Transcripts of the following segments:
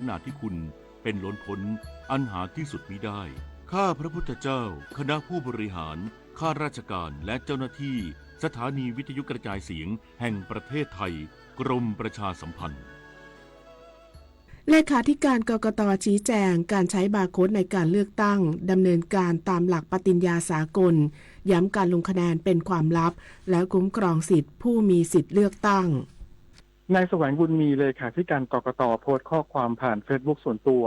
นาธิคุณเป็นล้นพ้นอันหาที่สุดมิได้ข้าพระพุทธเจ้าคณะผู้บริหารข้าราชการและเจ้าหน้าที่สถานีวิทยุกระจายเสียงแห่งประเทศไทยกรมประชาสัมพันธ์เลขาธิการกกต.ชี้แจงการใช้บาร์โค้ดในการเลือกตั้งดำเนินการตามหลักปฏิญญาสากลย้ำการลงคะแนนเป็นความลับและคุ้มครองสิทธิผู้มีสิทธิเลือกตั้งนายแสวงบุญมีเลขาธิการกกต.โพสต์ข้อความผ่านเฟซบุ๊กส่วนตัว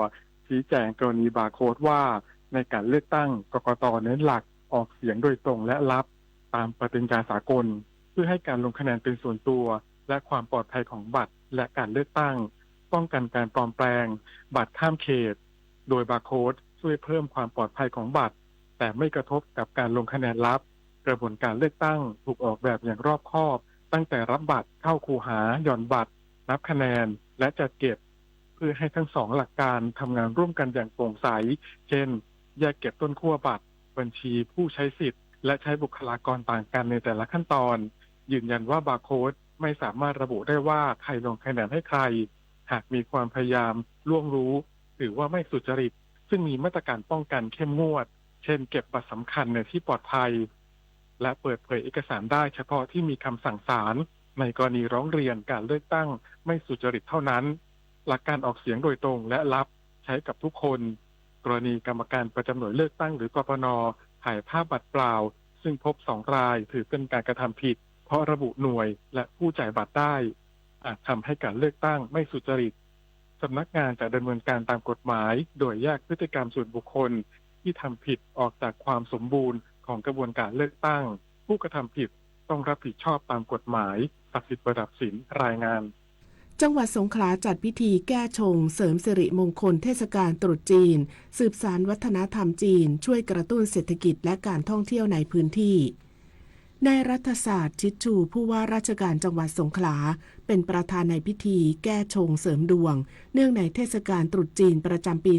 ชี้แจงกรณีบาร์โค้ดว่าในการเลือกตั้งกกต.เน้นหลักออกเสียงโดยตรงและลับตามปฏิญญาสากลเพื่อให้การลงคะแนนเป็นส่วนตัวและความปลอดภัยของบัตรและการเลือกตั้งป้องกันการปลอมแปลงบัตรข้ามเขตโดยบาร์โค้ดช่วยเพิ่มความปลอดภัยของบัตรแต่ไม่กระทบกับการลงคะแนนลับกระบวนการเลือกตั้งถูกออกแบบอย่างรอบคอบตั้งแต่รับบัตรเข้าคูหาหย่อนบัตรนับคะแนนและจัดเก็บเพื่อให้ทั้งสองหลักการทำงานร่วมกันอย่างโปร่งใสเช่นแยกเก็บต้นขั้วบัตรบัญชีผู้ใช้สิทธิ์และใช้บุคลากรต่างกันในแต่ละขั้นตอนยืนยันว่าบาร์โค้ดไม่สามารถระบุได้ว่าใครลงคะแนนให้ใครหากมีความพยายามล่วงรู้หรือว่าไม่สุจริตซึ่งมีมาตรการป้องกันเข้มงวดเช่นเก็บบัตรสำคัญในที่ปลอดภัยและเปิดเผยเอกสารได้เฉพาะที่มีคำสั่งศาลในกรณีร้องเรียนการเลือกตั้งไม่สุจริตเท่านั้นหลักการออกเสียงโดยตรงและลับใช้กับทุกคนกรณีกรรมการประจำหน่วยเลือกตั้งหรือกปน.ถ่ายภาพบัตรเปล่าซึ่งพบ2 รายถือเป็นการกระทำผิดเพราะระบุหน่วยและผู้จ่ายบัตรได้อาจทำให้การเลือกตั้งไม่สุจริตสำนักงานจะดำเนินการตามกฎหมายโดยแยกพฤติกรรมส่วนบุคคลที่ทำผิดออกจากความสมบูรณ์ของกระบวนการเลือกตั้งผู้กระทำผิดต้องรับผิดชอบตามกฎหมายศักดิ์สิทธิ์ประดับศิลป์รายงานจังหวัดสงขลาจัดพิธีแก้ชงเสริมสิริมงคลเทศกาลตรุษจีนสืบสานวัฒนธรรมจีนช่วยกระตุ้นเศรษฐกิจและการท่องเที่ยวในพื้นที่นายรัฐศาสตร์ชิดชูผู้ว่าราชการจังหวัดสงขลาเป็นประธานในพิธีแก้ชงเสริมดวงเนื่องในเทศกาลตรุษจีนประจำปี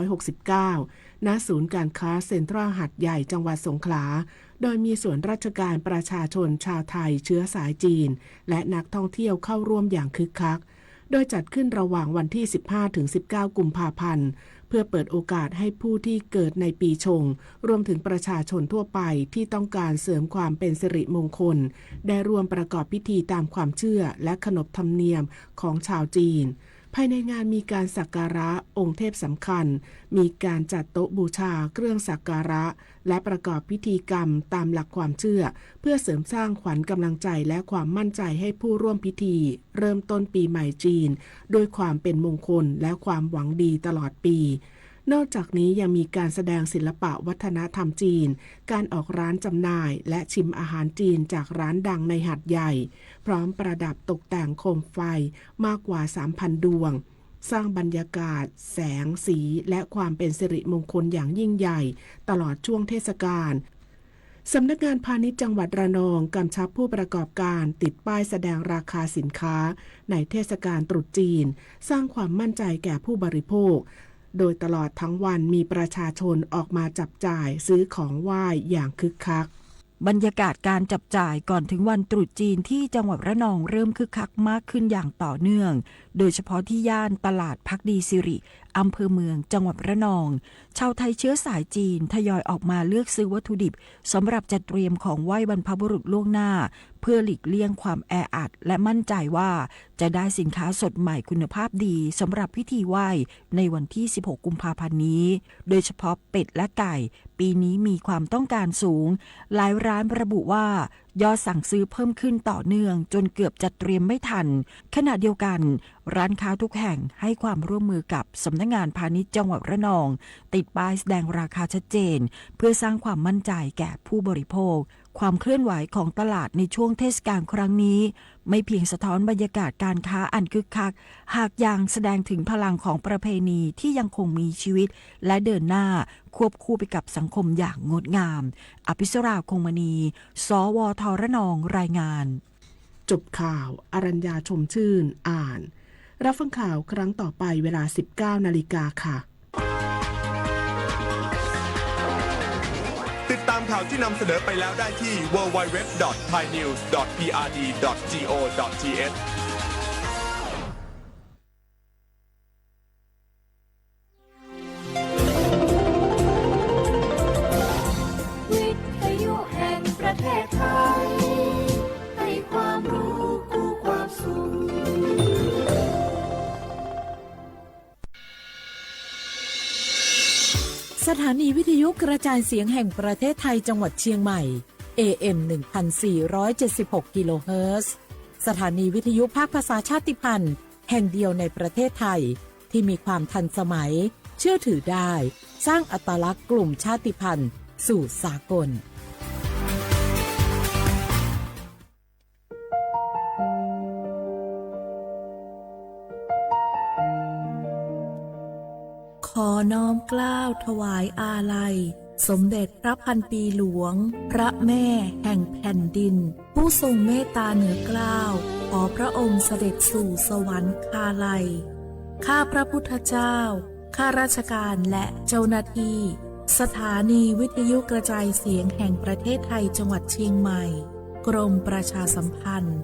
2569 ณ ศูนย์การค้าเซ็นทรัลหัดใหญ่จังหวัดสงขลาโดยมีส่วนราชการประชาชนชาวไทยเชื้อสายจีนและนักท่องเที่ยวเข้าร่วมอย่างคึกคักโดยจัดขึ้นระหว่างวันที่ 15-19 กุมภาพันธ์เพื่อเปิดโอกาสให้ผู้ที่เกิดในปีชงรวมถึงประชาชนทั่วไปที่ต้องการเสริมความเป็นสิริมงคลได้ร่วมประกอบพิธีตามความเชื่อและขนบธรรมเนียมของชาวจีนภายในงานมีการสักการะองค์เทพสำคัญมีการจัดโต๊ะบูชาเครื่องสักการะและประกอบพิธีกรรมตามหลักความเชื่อเพื่อเสริมสร้างขวัญกำลังใจและความมั่นใจให้ผู้ร่วมพิธีเริ่มต้นปีใหม่จีนด้วยความเป็นมงคลและความหวังดีตลอดปีนอกจากนี้ยังมีการแสดงศิลปะวัฒนธรรมจีนการออกร้านจำหน่ายและชิมอาหารจีนจากร้านดังในหัดใหญ่พร้อมประดับตกแต่งโคมไฟมากกว่า 3,000 ดวงสร้างบรรยากาศแสงสีและความเป็นสิริมงคลอย่างยิ่งใหญ่ตลอดช่วงเทศกาลสำนักงานพาณิชย์จังหวัดระนองกำชับผู้ประกอบการติดป้ายแสดงราคาสินค้าในเทศกาลตรุษจีนสร้างความมั่นใจแก่ผู้บริโภคโดยตลอดทั้งวันมีประชาชนออกมาจับจ่ายซื้อของไหว้อย่างคึกคักบรรยากาศการจับจ่ายก่อนถึงวันตรุษจีนที่จังหวัดระนองเริ่มคึกคักมากขึ้นอย่างต่อเนื่องโดยเฉพาะที่ย่านตลาดภักดีสิริอำเภอเมืองจังหวัดระนองชาวไทยเชื้อสายจีนทยอยออกมาเลือกซื้อวัตถุดิบสำหรับจัดเตรียมของไหว้บรรพบุรุษล่วงหน้าเพื่อหลีกเลี่ยงความแออัดและมั่นใจว่าจะได้สินค้าสดใหม่คุณภาพดีสำหรับพิธีไหว้ในวันที่ 16 กุมภาพันธ์นี้โดยเฉพาะเป็ดและไก่ปีนี้มีความต้องการสูงหลายร้านระบุว่ายอดสั่งซื้อเพิ่มขึ้นต่อเนื่องจนเกือบจัดเตรียมไม่ทันขณะเดียวกันร้านค้าทุกแห่งให้ความร่วมมือกับสำนักงานพาณิชย์จังหวัดระนองติดป้ายแสดงราคาชัดเจนเพื่อสร้างความมั่นใจแก่ผู้บริโภคความเคลื่อนไหวของตลาดในช่วงเทศกาลครั้งนี้ไม่เพียงสะท้อนบรรยากาศการค้าอันคึกคักหากยังแสดงถึงพลังของประเพณีที่ยังคงมีชีวิตและเดินหน้าควบคู่ไปกับสังคมอย่างงดงามอภิสราคงมณีสวทระนองรายงานจบข่าวอรัญญาชมชื่นอ่านรับฟังข่าวครั้งต่อไปเวลา 19 นาฬิกาค่ะติดตามข่าวที่นำเสนอไปแล้วได้ที่ www.thainews.prd.go.th สถานีวิทยุกระจายเสียงแห่งประเทศไทยจังหวัดเชียงใหม่ AM 1476 กิโลเฮิรตซ์สถานีวิทยุภาคภาษาชาติพันธุ์แห่งเดียวในประเทศไทยที่มีความทันสมัยเชื่อถือได้สร้างอัตลักษณ์กลุ่มชาติพันธุ์สู่สากลขอน้อมเกล้าถวายอาลัยสมเด็จพระพันปีหลวงพระแม่แห่งแผ่นดินผู้ทรงเมตตาเหนือเกล้าขอพระองค์เสด็จสู่สวรรคาลัยข้าพระพุทธเจ้าข้าราชการและเจ้าหน้าที่สถานีวิทยุกระจายเสียงแห่งประเทศไทยจังหวัดเชียงใหม่กรมประชาสัมพันธ์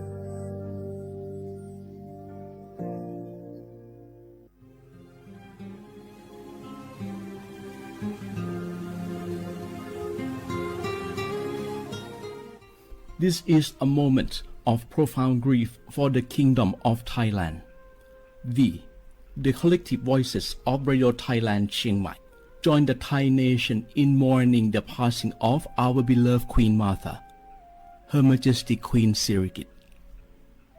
This is a moment of profound grief for the Kingdom of Thailand. We, the collective voices of Radio Thailand Chiang Mai, join the Thai nation in mourning the passing of our beloved Queen Martha, Her Majesty Queen Sirikit.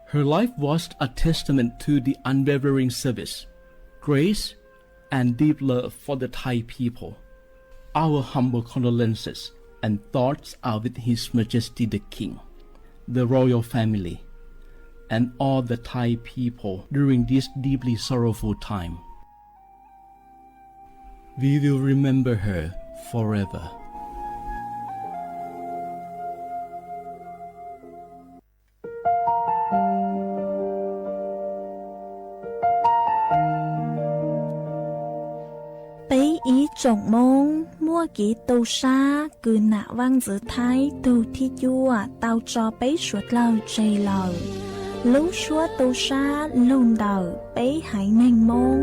Her life was a testament to the unwavering service, grace, and deep love for the Thai people. Our humble condolences and thoughts are with His Majesty the King, the royal family, and all the Thai people during this deeply sorrowful time. We will remember her forever. Bấy ý trọng môn, mua kỹ tàu xa, cứ nạ văn giữa thái, tàu thi chua, tàu cho bấy suốt lâu chây lâu. Lúc suốt tàu xa, lùn đầu, bấy hãy mênh môn.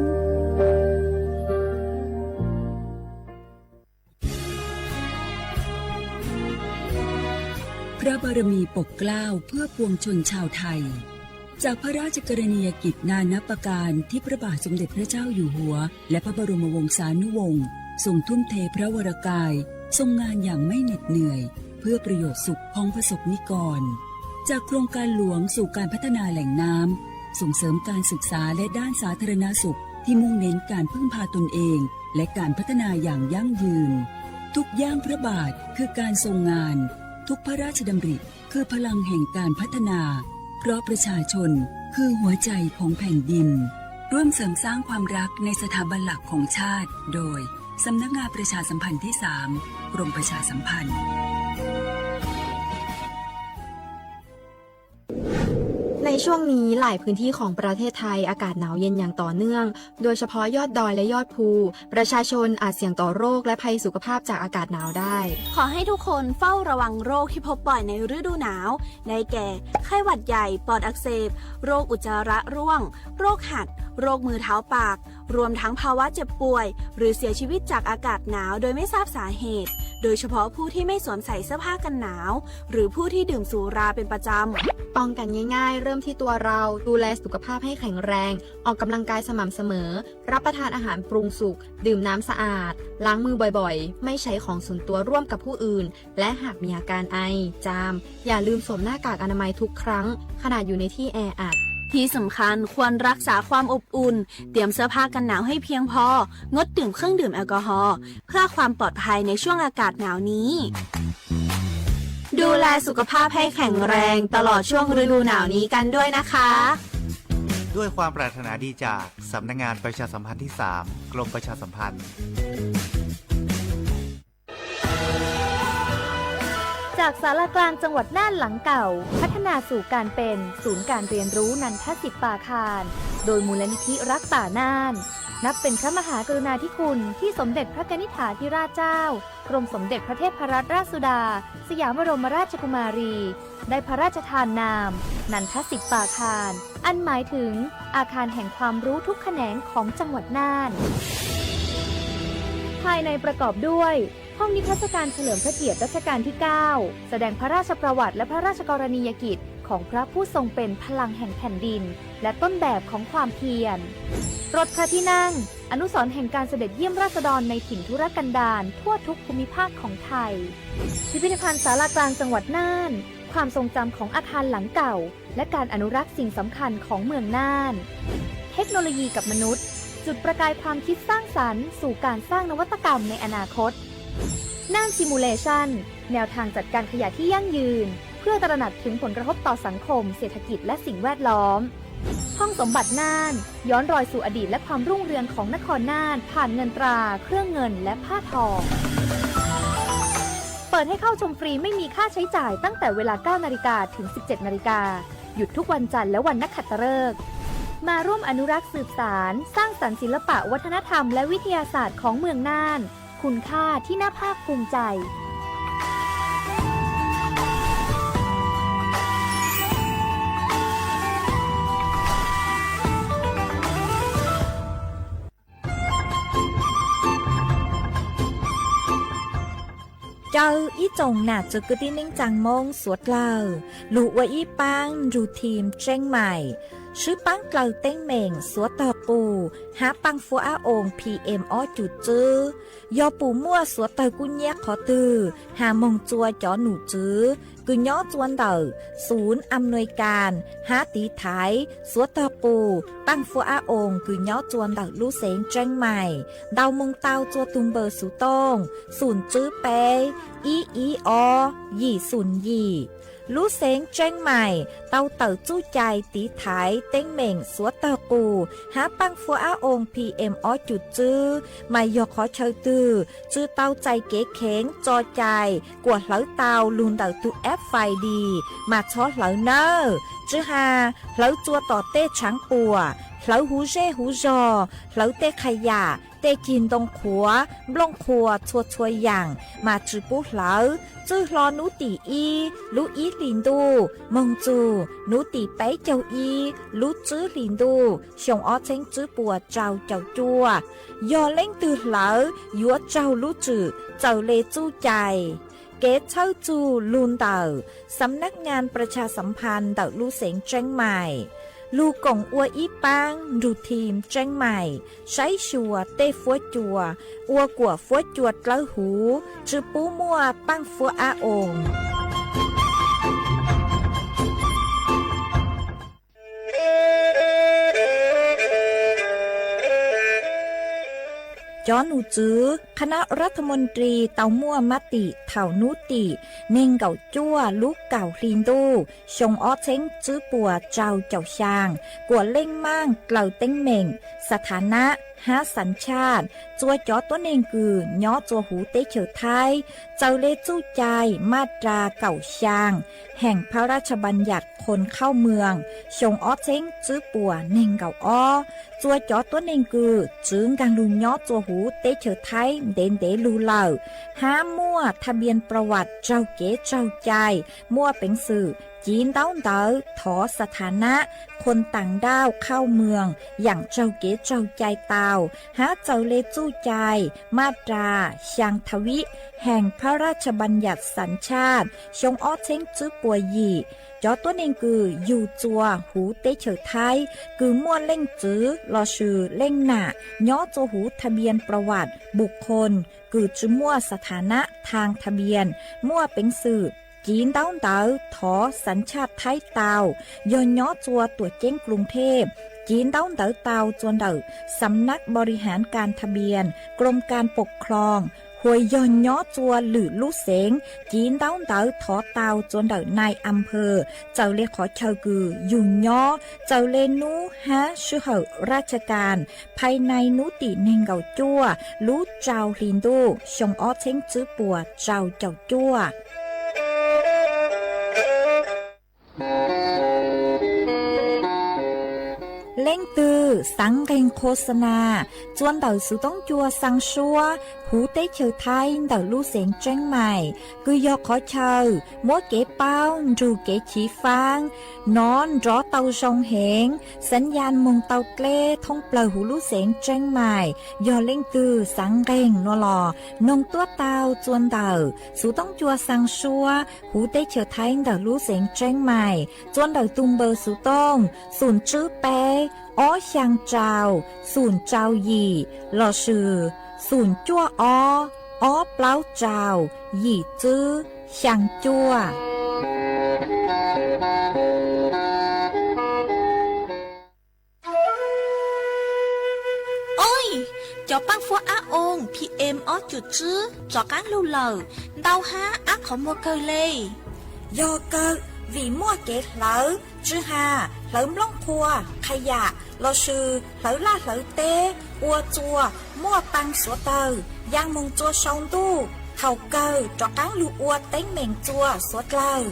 พระบารมีปกเกล้าเพื่อปวงชนชาวไทยจากพระราชกรณียกิจนานับประการที่พระบาทสมเด็จพระเจ้าอยู่หัวและพระบรมวงศานุวงศ์ทรงทุ่มเทพระวรกายทรงงานอย่างไม่เหน็ดเหนื่อยเพื่อประโยชน์สุขของประสบนิกรจากโครงการหลวงสู่การพัฒนาแหล่งน้ำส่งเสริมการศึกษาและด้านสาธารณสุขที่มุ่งเน้นการพึ่งพาตนเองและการพัฒนาอย่างยั่งยืนทุกย่างพระบาทคือการทรงงานทุกพระราชดำริคือพลังแห่งการพัฒนาเพราะประชาชนคือหัวใจของแผ่นดินร่วมเสริมสร้างความรักในสถาบันหลักของชาติโดยสำนักงานประชาสัมพันธ์ที่ 3 กรมประชาสัมพันธ์ ในช่วงนี้หลายพื้นที่ของประเทศไทยอากาศหนาวเย็นอย่างต่อเนื่องโดยเฉพาะยอดดอยและยอดภูประชาชนอาจเสี่ยงต่อโรคและภัยสุขภาพจากอากาศหนาวได้ขอให้ทุกคนเฝ้าระวังโรคที่พบบ่อยในฤดูหนาวได้แก่ไข้หวัดใหญ่ปอดอักเสบโรคอุจจาระร่วงโรคหัดโรคมือเท้าปากรวมทั้งภาวะเจ็บป่วยหรือเสียชีวิตจากอากาศหนาวโดยไม่ทราบสาเหตุโดยเฉพาะผู้ที่ไม่สวมใส่เสื้อผ้ากันหนาวหรือผู้ที่ดื่มสุราเป็นประจำป้องกันง่ายๆเริ่มที่ตัวเราดูแลสุขภาพให้แข็งแรงออกกำลังกายสม่ำเสมอรับประทานอาหารปรุงสุกดื่มน้ำสะอาดล้างมือบ่อยๆไม่ใช้ของส่วนตัวร่วมกับผู้อื่นและหากมีอาการไอจามอย่าลืมสวมหน้ากากอนามัยทุกครั้งขณะอยู่ในที่แออัดที่สำคัญควรรักษาความอบอุ่นเตรียมเสื้อผ้ากันหนาวให้เพียงพองดดื่มเครื่องดื่มแอลกอฮอล์เพื่อความปลอดภัยในช่วงอากาศหนาวนี้ดูแลสุขภาพให้แข็งแรงตลอดช่วงฤดูหนาวนี้กันด้วยนะคะด้วยความปรารถนาดีจากสำนักงานประชาสัมพันธ์ที่ 3 กรมประชาสัมพันธ์จากศาลากลางจังหวัดน่านหลังเก่าพัฒนาสู่การเป็นศูนย์การเรียนรู้นันทศิษย์ป่าคารโดยมูลนิธิรักป่าน่านนับเป็นพระมหากรุณาธิคุณที่สมเด็จพระกนิษฐาธิราชเจ้ากรมสมเด็จพระเทพรัตนราชสุดาสยามบรมราชกุมารีได้พระราชทานนามนันทศิษย์ป่าคารอันหมายถึงอาคารแห่งความรู้ทุกแขนงของจังหวัดน่านภายในประกอบด้วยห้องนิทรรศการเฉลิมพระเกียรติรัชกาลที่ 9 แสดงพระราชประวัติและพระราชกรณียกิจ ของพระผู้ทรงเป็นพลังแห่งแผ่นดินและต้นแบบของความเพียรรถพระที่นั่งอนุสรณ์แห่งการเสด็จเยี่ยมราษฎรในถิ่นทุรกันดารทั่วทุกภูมิภาคของไทยพิพิธภัณฑ์ศาลากลางจังหวัดน่านความทรงจำของอาคารหลังเก่าและการอนุรักษ์สิ่งสำคัญของเมืองน่านเทคโนโลยีกับมนุษย์จุดประกายความคิดสร้างสรรค์สู่การสร้างนวัตกรรมในอนาคตน่านซิมูเลชันแนวทางจัดการขยะที่ยั่งยืนเพื่อตระหนักถึงผลกระทบต่อสังคมเศรษฐกิจและสิ่งแวดล้อมห้องสมบัติน่านย้อนรอยสู่อดีตและความรุ่งเรืองของนครน่านผ่านเงินตราเครื่องเงินและผ้าทองเปิดให้เข้าชมฟรีไม่มีค่าใช้จ่ายตั้งแต่เวลา 9 นาฬิกาถึง 17 นาฬิกาหยุดทุกวันจันทร์และวันนักขัตฤกษ์มาร่วมอนุรักษ์สืบสานสร้างสรรค์ศิลปะวัฒนธรรมและวิทยาศาสตร์ของเมืองน่านคุณค่าที่น่าภาคภูมิใจเจ้าอีจงหนาจุกตินิ่งจังมงสวดเล่าลูกว่าอีปังรูทีมเจ้งใหม่ชื่อปังเกลาเต้งเหม่งสวดต่อปูหาปังฟัวอาองPM อ้อจุดจื้อยอปูมั่วสวดเตอกุญแยกขอตือหามงจัวจ่อหนูจื้อกุญย้อจวนเตอศูนย์อำนวยการหาตีไทยสวดต่อปูปังฟัวอาองกุญย้อจวนเตอลู่เสงเจ้งใหม่ดาวมงเตาจัวตุงเบอร์สุต้งศูนย์จื้อเปอีอยี่ศูนย์ยี่ลู่เสงเจ้งใหม่เตาเต๋อจู้ใจตีไถเต้งเหม่งสวดเตอกูหาปังฟัวอาองPM อ้อจุดจื้อไม่ยอขอเชยตือจื้อเตาใจเก๋เข็งจอใจกวดเหลาเตาลุนเต๋อตุแอปไฟดีมาช้อเหลาเนอจื้อหาเหลาจัวต่อเต้ช้างปัวเหลาหูเร่หูจอเหลาเต้ขยะเต้กินตรงขัวบลงขัวชัวชัวอย่างมาจื้อปุ๊เหลาจื้อรอนูตีอีลูอีลินดูมงจูนูตีไปเจ้าอีลูจื้อลินดูชงอ้อเช้งจื้อปัวเจ้าจัวยอเล่งตือเหลายัวเจ้าลูจื้อเจ้าเลจู้ใจเกตเช่าจูลุนเต่าสำนักงานประชาสัมพันธ์เต่าลู่เสงเจ้งใหม่ลูกงอัวอีปังรูทีมเจ้งใหม่ใช้ชัวเต้ฟัวจัวอัวกัวฟัวจวดเล้าหูจื้อปูมัวปังฟัวอาองจอหนูจื้อคณะรัฐมนตรีเตามั่วมติเถ่านุติเน่งเก่าจั่วลูกเก่าลินดูชงอ้อเช้งจื้อปัวเจ้าช่างกัวเล่งมั่งเกล่าเต้งเหม่งสถานะหาสัญชาติจัวจอตัวเองคือย้อจัวหูเตเฉอไทยเจ้าเลจู้ใจมาตราเก่าช่างแห่งพระราชบัญญัติคนเข้าเมืองชงอ้อเช้งจื้อปัวเน่งเก่าอ้อจัวจอตัวเองคือจื้งการลุนย้อจัวหูเตเฉอไทยเด่นเดลูเหล่าห้ามั่วทะเบียนประวัติเจ้าเก๋เจ้าใจมั่วเป็นสื่อจีนเต้าเต๋อถอสถานะคนต่างด้าวเข้าเมืองอย่างเจ้าเก๋เจ้าใจเตาหาเจ้าเลจู้ใจมาตราชางทวิแห่งพระราชบัญญัติสัญชาติชงอ้อเช้งจื้อปัวยี่จอตัวเองคืออยู่จัวหูเตเฉอไทยคือมั่วเล่งจื้อรอชื่อเล่งหน้าย้อจัวหูทะเบียนประวัติบุคคลคือจื้อมั่วสถานะทางทะเบียนมั่วเป็นสื่อจีนเต้าเต๋อถอสัญชาติไทยเตาย้อนย้อจัวตัวเจ้งกรุงเทพจีนเต้าเต๋อเตาจวนเต๋อสำนักบริหารการทะเบียนกรมการปกครองหวยย้อนย้อจัวหรือลู่เสงจีนเต้าเต๋อถอเตาจวนเต๋อนายอำเภอเจ้าเลขอเชอกือยุ่นย้อเจ้าเลนูฮะชื่อเหอราชการภายในนุติเนงเกาจัวลู่เจ้าลินดูชงอ้อเช้งจื้อปัวเจ้าจัว เล่งตือสังเกงโฆษณาจวนเดาสุต้องจัวสังชัวหูเต้เชอไทยเดาลู่เสียงเจ้งใหม่คือยอกขอเชอมัวเก๋เป้าจูเก๋ฉีฟางนอนรอเตาชงเหงสัญญาณมงเตาเกล้ท่องเปล่าหูลู่เสียงเจ้งใหม่ยอเล่งตือสังเกงนัวหล่อนงตัวเตาจวนเดาสุต้องจัวสังชัวหูเต้เชอไทยเดาลู่เสียงเจ้งใหม่จวนเดาตุงเบอร์สุต้องศูนย์จื้อเป้อ้อช่างเจ้าศูนย์เจ้าหยี่หล่อชื่อศูนย์จั่วอ้อเปล่าเจ้าหยี่จื้อช่างจั่วcho băng phố á ôn PM ó chuột chứ cho cán lưu lờ đau há ác khó mua cơ lê do cơ vì mua kẹt lỡ chứ hà lỡ lông thua khai dạ lo sư lỡ la lỡ tê ua chua mua băng số tờ giang mông chua sông tu thầu cơ cho cán lưu ua tánh mèn chua số lờ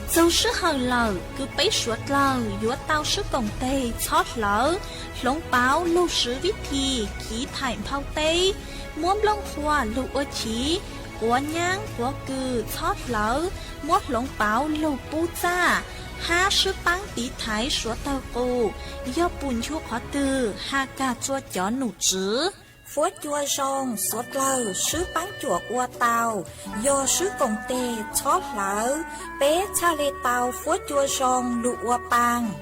dâu sức hờ lờ cứ bấy suốt lờ dúa tao sức cổng tê chót lỡ lông báo lưu sứ viết thì khí thải phao tê muốn lông khoa lưu ua chí của nhang của cừ chót lỡ muốn lông báo lưu bu cha ha sức băng tí thái số tao cô do bùn chua khó từ ha ca chua chó nụ chứ phố chua rong suốt lờ sứ bán chùa ua tàu do sứ cổng tê chót lỡ bé cha lê tàu phố chua rong lụ ua bang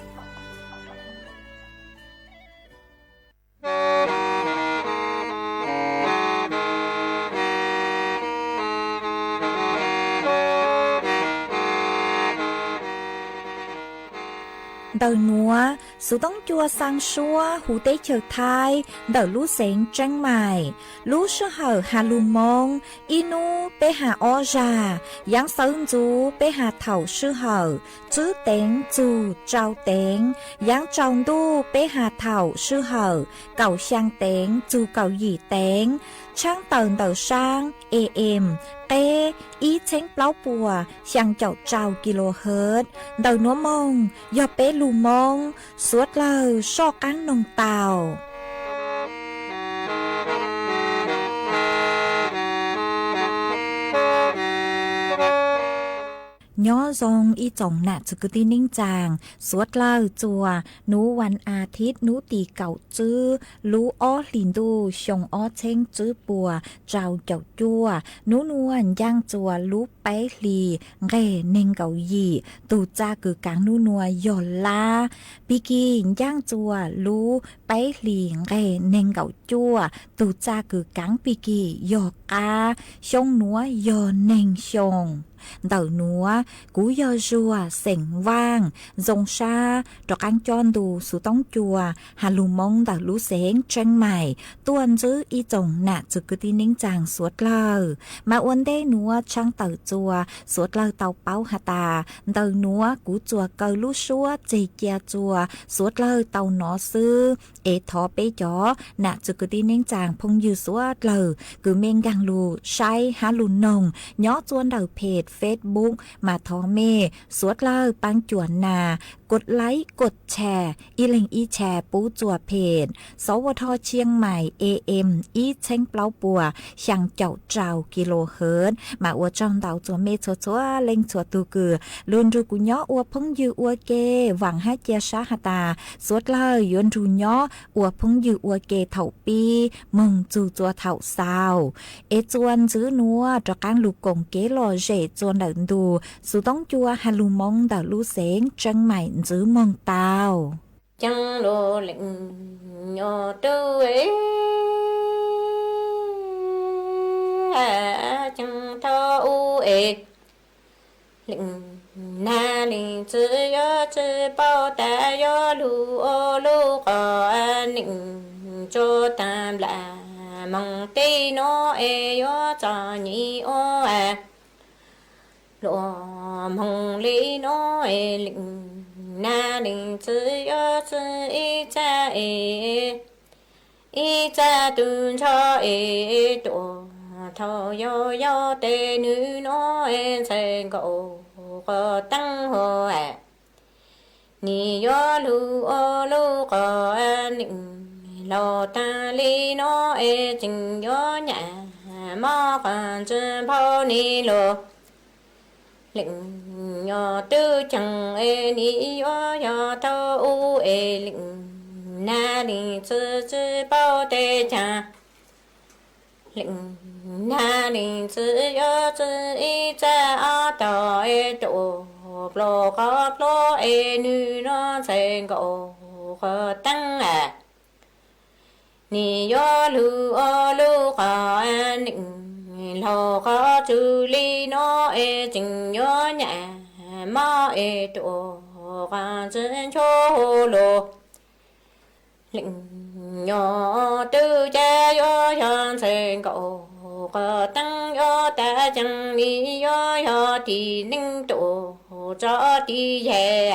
đầu núa số tông chua sang xua hú tế chờ thai đầu lú sén trăng mài lú sơ hở hà lù mông inu bê hà o già giáng sơn chú bê hà thảo sư hở chứ tén chú trao tén giáng trồng đu bê hà thảo sư hở cầu sang tén chú cầu dì tén trang tờn đầu sang em tê ý chén plau bùa sang chậu trao kHz đầu núa mông do bê lù mông suốt lờ so cán nông tàu nhỏ dòng y chồng nạ chứ cứ tin ninh chàng suốt lờ chùa núวันอาทิตย์núตีเก่าจื้อรู้อ้อลินดูชงอ้อเช่งจื้อปัวเจ้าเจ้าจัวนูนวลย่างจัวรู้ไปลีเร่เน่งเก่ายีตูจ้าคือกางนูนัวหย่อนลาปีกีย่างจัวรู้ไปลีเร่เน่งเก่าจัวตูจ้าคือกางปีกีหยอกกาชงนัวหย่อนเน่งชงđầu núa cú yo rùa sỉnh vang dòng xa trọc ăn chọn đủ số tông chùa hà lù mông đầu lú sén tranh mày tuôn giữ y chồng nạ chứ cứ tin ninh chàng suốt lờ mà uốn đê núa trang tàu chùa suốt lờ tàu báo hà tà đầu núa cú chùa cầu lú xua chê kia chùa suốt lờ tàu nó sư ế thọ bế chó nạ chứ cứ tin ninh chàng phong dư suốt lờ cứ men gang lù say hà lù nồng nhó chuôn đầu phết Facebook มาทอเมสวดเล่าปังจวนนากดไลค์กดแชร์อีเล็งอีแชร์ปูจัวเพจสวทเชียงใหม่ AM อีเช้งเปล่าปัวช่างเจ้าเจ้าkHzมาอวดจองดาวจัวเมชัวชัวเล็งชัวตูเกือลุนรูกุญย้ออวดพงยืออวดเกหวังให้เจียชาหตาสวดเล่ายนรูย้ออวดพงยืออวดเกเถ่าปีมึงจูจัวเถ่าซาวเอจวนจื้อนัวตะกางลูกกงเกลอเจจวนเดินดูสุต้องจัวฮาลูมองดาวลูเสงจังใหม่จื้อมองตาวจังโลเล็งยอตัวจังทออูเอเล็งนาเล็งจื้อยอจื้อเป้าแต่ยอลูโอลูกอหนึ่งโจตามลามองตีโนเอยอจอนีโอlộ mong lý nói lĩnh na lĩnh chữ yo chữ y cha tuân cho y tổ thọ yo yo tê nữ nói sen cậu có tăng hồ ni yo lu o lu có nịnh lò ta li nó e chừng gió nhà mò còn chân phao ni lô lịnh nhỏ tư chẳng e ni yo thâu u e lịnh na lịnh chư chư bao tê cha lịnh na lịnh chư yo chư y cha a tò e tổ lô có lô e nu nó sen gỗ có tăng à ni yo lu o lu có nịnh lô có chư li nó e chừng yo nhà mò e tổ có chân chô lô lịnh nhỏ tư cha yo yon sen gỗ có tăng yo ta chẳng ni yo thì ninh tổ cho đi về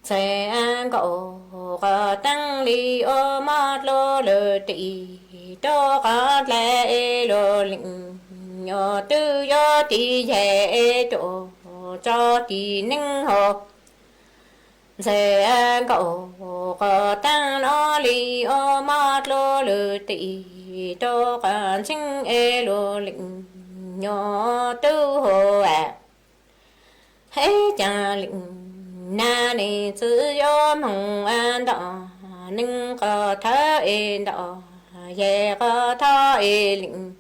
sẽ cậu có tăng li ô mót lô lơ tị cho có lẽ lô lịnh nhỏ tư yo đi về tổ cho đi ninh hồ sẽ cậu có tăng nó li ô mót lô lơ tị cho có chính lô lịnh nhỏ tư hồ hãy cha lịnh na ni chữ yo mong an đỏ nâng có thơ yên đỏ ye có thơ yên lịnh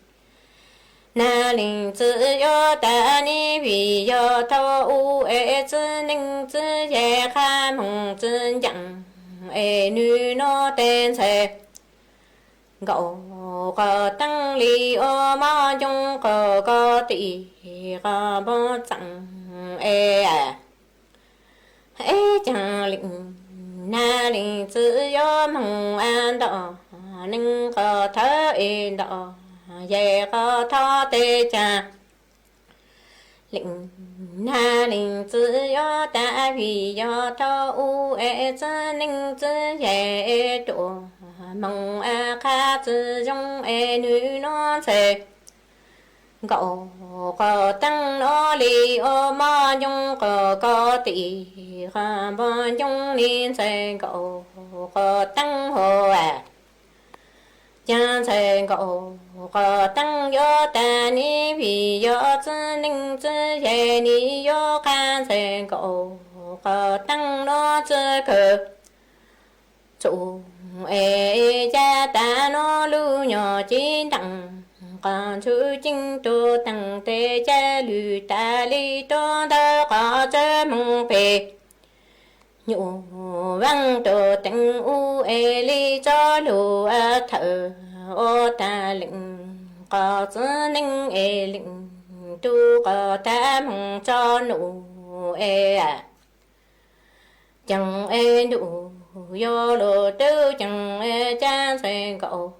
na lịnh chữ yo ta ni vì yo thơ u e chữ nâng chữ ye kha mong chữ chẳng e nu nó tên xe gậu có tăng li ô ma chung có tỷ có bó chẳng e hãy cha lịnh na lịnh chữ yo mong an đỏ nâng có thơ yên đỏ ye có thơ tê cha lịnh na lịnh chữ yo ta vì yo thơ u e chữ nâng chữ ye tổ mong a kha chữ trong e nu nó sẽ cậu có tăng nó li ô ma dung có tỷ kha ba dung niên sẽ cậu có tăng hồ cha sẽ cậu có tăng yo ta ni vì yo chữ ninh chữ ye ni yo kha sẽ cậu có tăng nó chữ cơ chủ e cha ta nó lu nhỏ chín đặng còn chữ chính tu tăng tê cha lü ta li to ta có chớ mong về nhụ vang tu tăng u e li cho lu a thở ô ta lịnh có chữ ninh e lịnh tu có ta mong cho nụ e chẳng e nụ yo lo tư chẳng cha sen cậu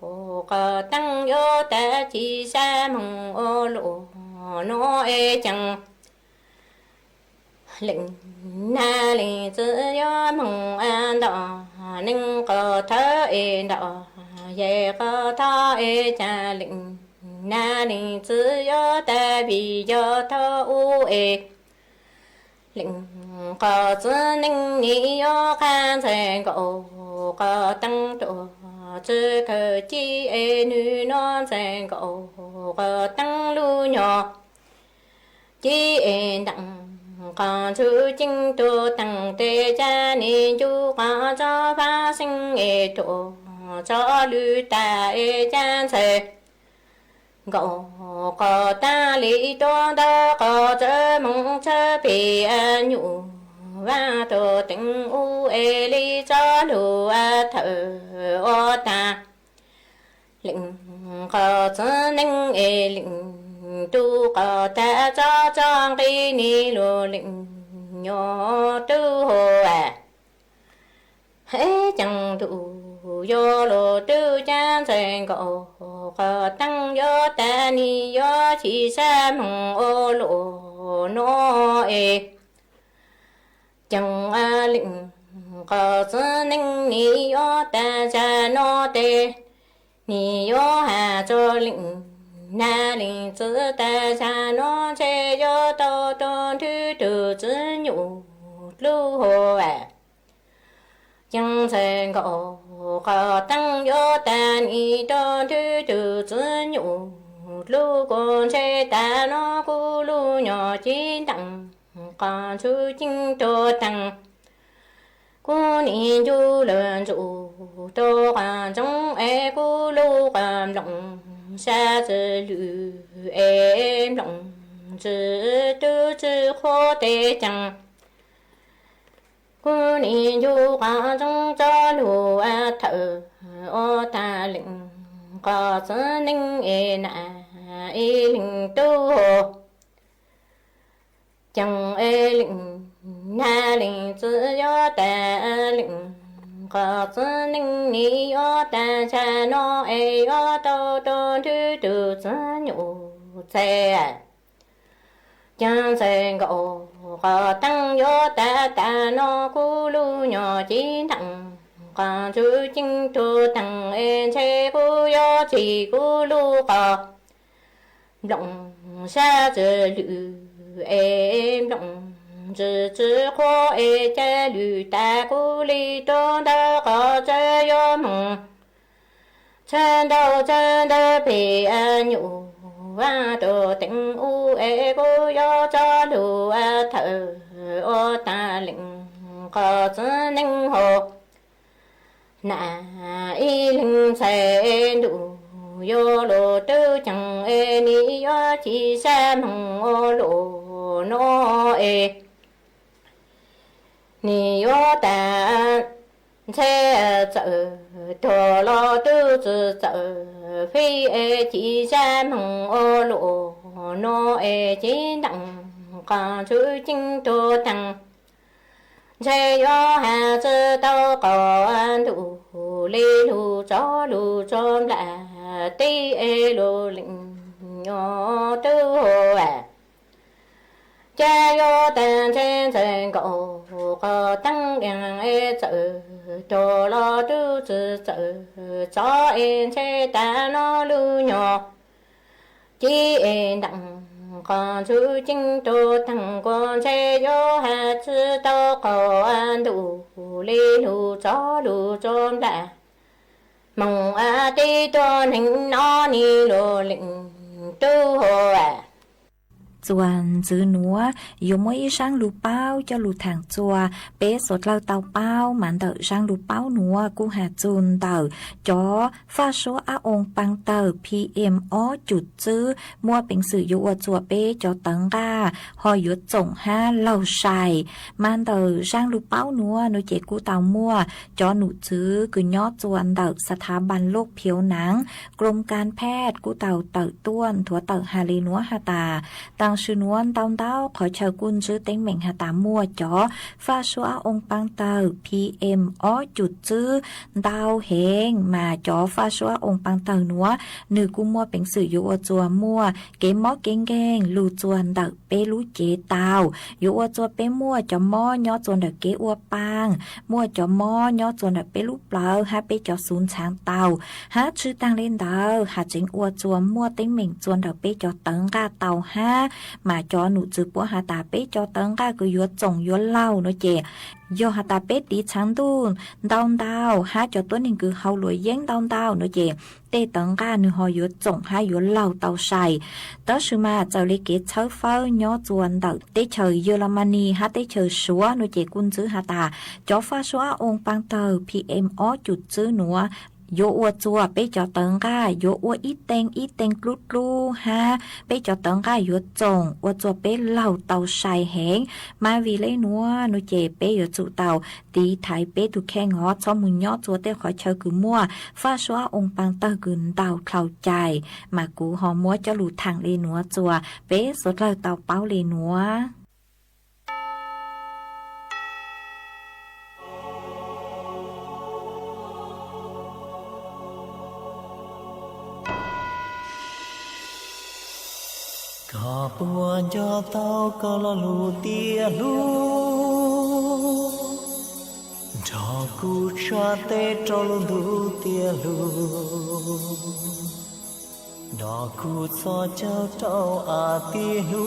có tăng yo ta chỉ xa mong ô lộ nó chẳng lệnh na lệnh chữ yo mong an đỏ ninh có thơ đỏ ye có thơ cha lệnh na lệnh chữ yo ta vì yo thơ u lệnh có chữ ninh ni yo khan sen cậu có tăng tổ chữ cơ chi e nu non sen cậu có tăng lu nhỏ chi e đặng còn chữ chính tu tăng tê cha ni chu có cho phá sinh e tổ cho lu ta e chan se cậu có ta lý to đó có chớ mong chớ bị nhủ và tổ tình u e li cho lu thở ô ta lệnh có chớ ninh e lệnh tu có ta cho cái ni lu lệnh nhỏ tư hồ hễ chẳng đủ yo lo tư cha sen cậu có tăng yo ta ni yo chỉ sa mong ô lộ nó chẳng lệnh có chữ ninh ni yo ta cha nó tê ni yo hà cho lệnh na lệnh chữ ta cha nó che yo to to thứ từ chữ nhủ lưu hồ chẳng sẽ có khó tăng yo tan y cho thứ từ tự nhủ lu con sẽ ta nó cu lu nhỏ chỉ đặng còn chú chính cho tăng cô ni du lần chủ tô quan trong e cô lu quan lòng xa tự lü em lòng tự tư tự khó tế chẳng cô ni du quan trong cho lu a thở ô ta lệnh có sơ ninh e na e lệnh tu hồ chẳng e lệnh na lệnh tự do ta lệnh có sơ ninh ni yo ta cha no e yo to to thứ từ sơ nhủ xe chẳng sẽ có tăng yo ta ta no cu lu nhỏ chỉ thằng còn chú chính tu thằng em che cu yo chỉ cu lu có lòng xa giờ lự em lòng giờ giờ khó e cha lự ta cu li to đã có chơi yo mong chân đâu bị nhủ và đồ tình u e cô yo cho đủ thở ô ta lệnh có chân ninh hồ na y linh sẽ đủ yo lo tư chẳng e ni yo chỉ sa mong ô lo no e ni yo ta sẽ sợ thọ lo tư sợ phi e chỉ sa mong ô lo no e chỉ đặng còn chú chính tô tăng sẽ yo hà sơ tao có đủ lê lu cho là tí e lu lĩnh nhỏ tư hồ cha yo tan trên sen có tăng đèn e sợ cho lo tư sợ cho em sẽ ta nó lu nhỏ chỉ em đặng còn chú chính tô thằng con sẽ yo hà sơ tao có đủ lê lu cho là mong ti to hình nó ni lo lệnh tu hồ Chuan giữ núa, dù mỗi sang lù bao cho lù thẳng chùa, bé sốt lau tàu bao, mạn tờ sang lù bao núa, cũng hà chùn tờ, cho pha số á ôn bằng tờ PMO chút chữ, mua bình sử dụ ở chùa bé cho tấn ra, hồi dụ tổng ha lâu xài, mạn tờ sang lù bao núa, nó chế cú tàu mua, cho nụ chữ cứ nhó chuan tờ, สถาบันโลกผิวหนัง กรมการแพทย์กูเต่าเต่าต้วนถั่วเต่าฮาลีนัวฮาตาตังชื่อนวลเต้าเต้าขอเชากุนชื่อเต็งเหม่งฮาตามัวจ๋อฟ้าชัวองปังเต่า PM อ้อจุดชื่อเต้าเฮงมาจ๋อฟ้าชัวองปังเต่านัวนึกกูมัวเป็นสื่ออยู่จัวมัวเก๋มอเก่งแกงลูจวนเต่าเปรู้เจเต้าอยู่จัวเปมัวจ๋อมอย่อจวนเต่าเก๋อัวปังมัวจ๋อมอย่อจวนเต่าเปรู้เปล่าฮะเปจ๋อศูนย์ช้างเต่าฮะชื่อตังเล่นเต่าหาจิงอัวจัวมัวเต็งเหม่งจวนเต่าเปจ๋อเติงกาเต่าฮะmà cho nụ chữ bố hà tà bế cho tấn ca cứ yuột trồng yuột lau nó chè do hà tà bế đi sáng tu đau há cho tuấn hình cứ hậu lùi giếng đau nó chè tê tấn ca nụ hồi yuột trồng hai yuột lau tàu xài đó sự mà giờ lấy kế cháu phao nhỏ chuồn đậu tê trời Yolomani há tê trời súa nó chè quân chữ hà tà cho pha súa ông băng tờ PM ó chụt chữ nữa yo ua chua bé cho tấn ca yo ua ít tên lút lu ha bé cho tấn ca yo trồng ua chua bé lau tàu xài hẹn mà vì lấy núa nó chè bé yo trụ tàu tí thái bé tụ khe ngó cho mùi nhó chua té khỏi chơi cứ mua pha xóa ông băng tơ gừng tàu khẩu chài mà cú họ mua cho lù thẳng lên núa chua bé sốt lau tàu báo lên núa có buồn cho tao có lo lù tia lù cho cu cha tê cho lù tia lù đó cu cho cháu à tia lù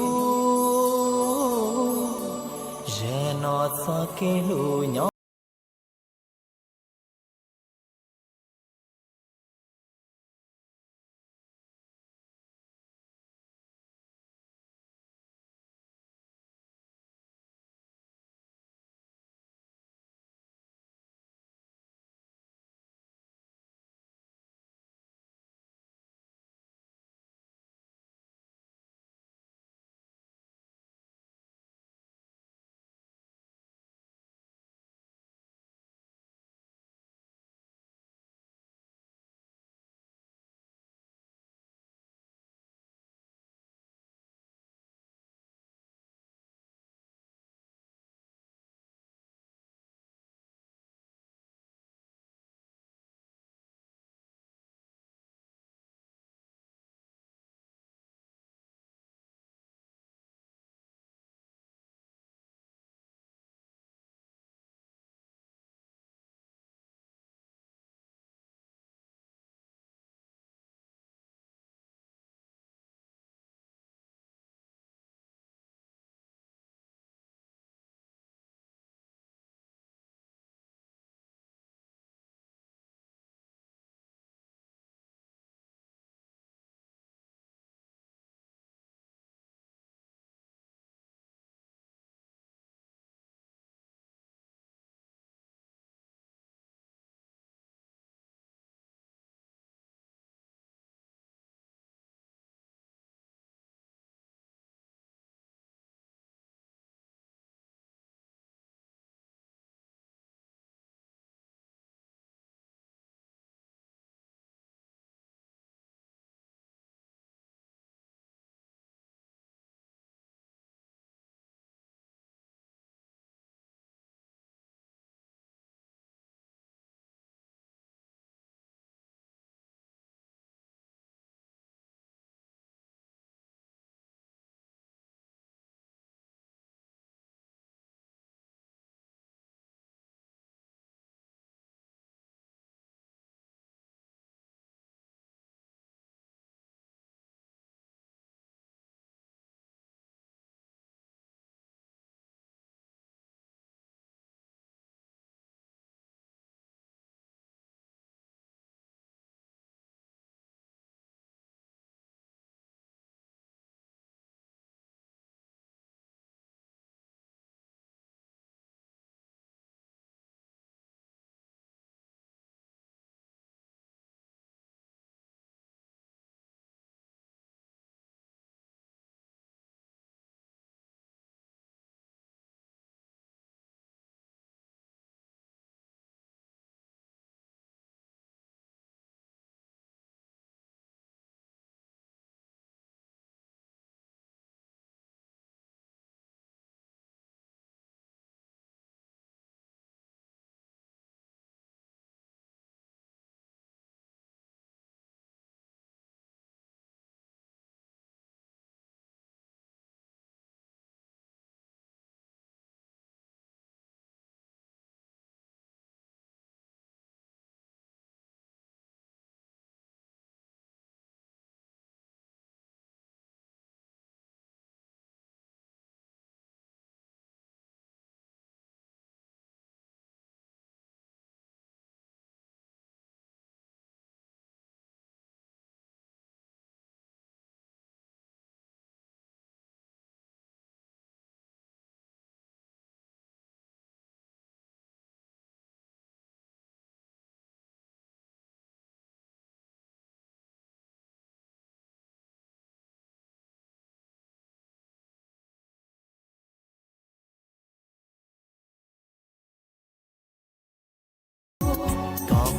je nó cho cái lù nhỏ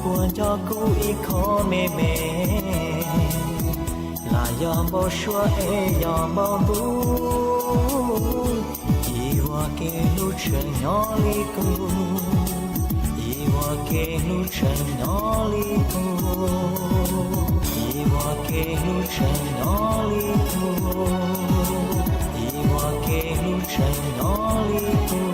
buồn cho cũ ý khó mê mê là do bao xua do bao vũ ý hoa kê nu trời nhỏ li cu ý hoa kê nu trời nhỏ li cu ý hoa kê nu trời nhỏ li cu ý hoa kê nu trời nhỏ li cu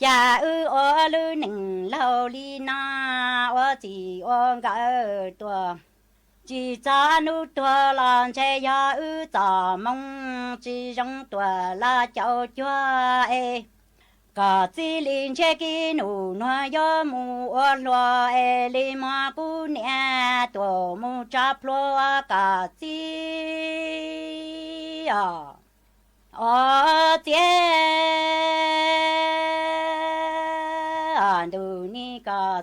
cha ư ô lư nừng lâu li na ô chỉ ô gà tua chỉ cha nu tua lan che ya ư cha mong chỉ trong tua la cháu chua e cả chỉ linh che ki nu noa yo mu ô loa e li ma cu nè tua mu chap loa cả chỉ ô tie du ni ca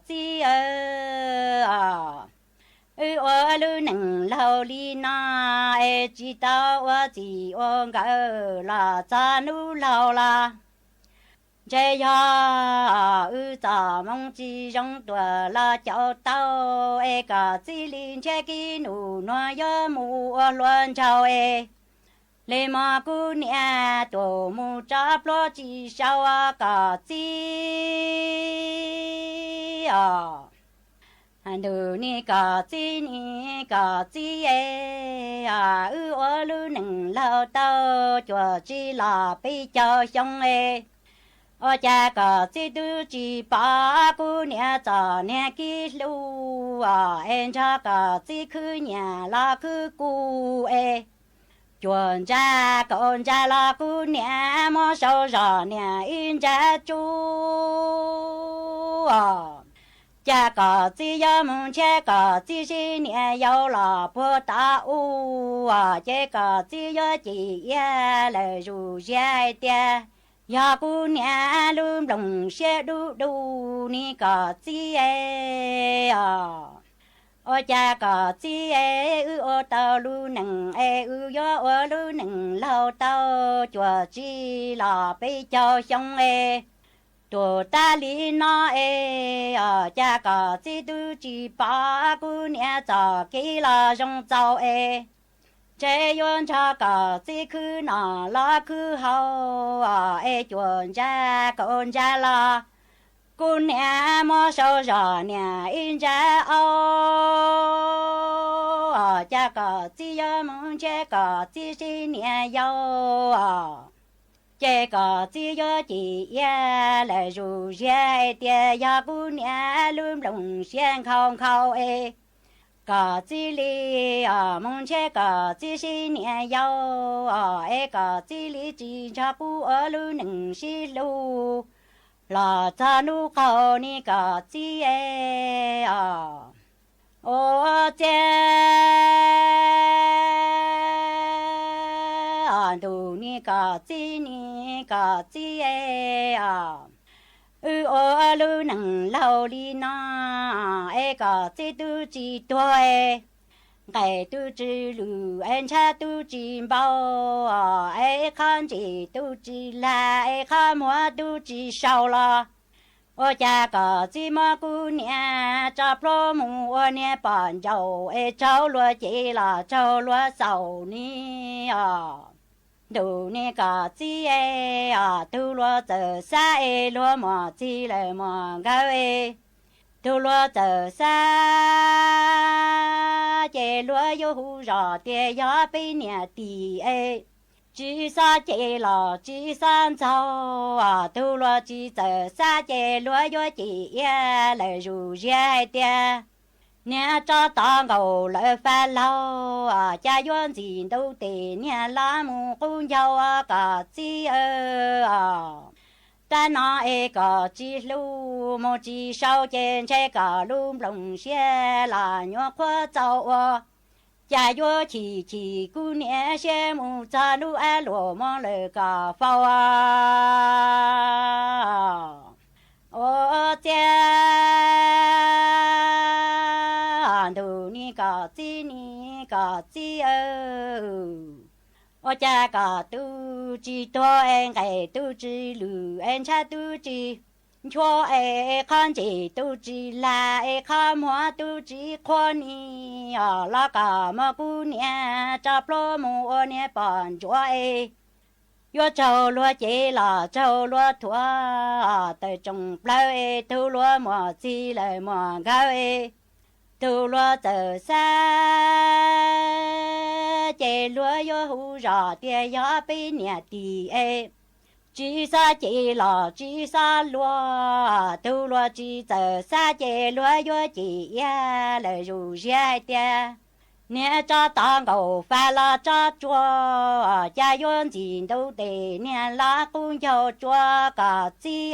chi ô lu nừng lâu li na e chi tao chi ô ga la cha nu lâu la chế ya cha mong chi trong tua la cháu tao e cả chi linh che ki nu noa yo mu luan chao e lê mà cu nè tổ mu chắp lo chỉ sao cả chi đồ ni cả chi e ô lu nừng lao tao chùa chi là bây giờ xong e ô cha cả chi tu chi ba cu nè cha nè ki lu em cha cả chi cứ nhà la cứ cu e chuẩn cha con cha là cu nè mò sâu rõ nè in cha chú cha có chỉ ya mong cha có chỉ si nè yêu là bố ta u cha có chỉ ya chỉ ya lời ru ya tia ya cu nè lum đồng xe đu đu ni có chỉ ô cha có chi ô tao lu nằng yo ô lu nằng lao tao chùa chi là bây giờ xong tổ ta li na cha có chi tu chi ba cu nè cho ki là trong cháu chế yon cha có chi cứ na la cứ hao chuẩn cha con cha la cô nè mò sâu rõ nè in cha ô cha có chi yo mong cha có chi si nè yo cha có chi yo chỉ ya lại ru ya tia ya cô nè luôn lòng xiên không khâu có chi li mong cha có chi si nè yo có chi li chỉ cha bu ở lu nừng si lu là cha nu khâu ni cả chi ô cha du ni cả chi ô lu nằng lâu li na cả chi tu chi tuổi cái tu chi lu anh cha tu chi bao khăn chi tu chi la khăn mua tu chi sau la ô cha có chi mà cu nè cha pro mu ô nè bản dầu cháu lúa chỉ là cháu lúa sầu ni đủ nè có chi tu lúa giờ xa lúa mà chi lại mà gạo tu lúa giờ xa chế lúa yo hu rõ tia ya bên nè tì chỉ sa chế là chỉ san châu tu lúa chỉ giờ xa chế lúa yo chỉ lại ru ya tia nè cho ta ngầu lại pha lâu cha yon gì đâu tì nè lá mu cũng nhau cả chi ta nói có chỉ lu một chỉ sau trên che cả lum lồng xe là nhỏ quá cháu cha yo chỉ cu nè xe mu cha lu lúa mong lời cả phao ô cha đồ ni cả chi ô cha cả tu chi to em cái tu chi lù em cha tu chi cho em con chỉ tu chi là em con hoa tu chi con ni à là cả mà cu nè cha plo mu nè bàn cho em yo châu lúa chế là châu lúa thua tới trồng plau thu lúa mùa chi lại mùa gạo thu lúa từ xa chế lúa yo hú rõ tia yo bị nhẹ tì chỉ xa chế là chỉ xa lúa thu lúa chỉ từ xa chế lúa yo chỉ ya lại rủ ra tia nè cho ta cầu pha la cho chua cha yon gì đâu để nè la cũng cho chua cả chi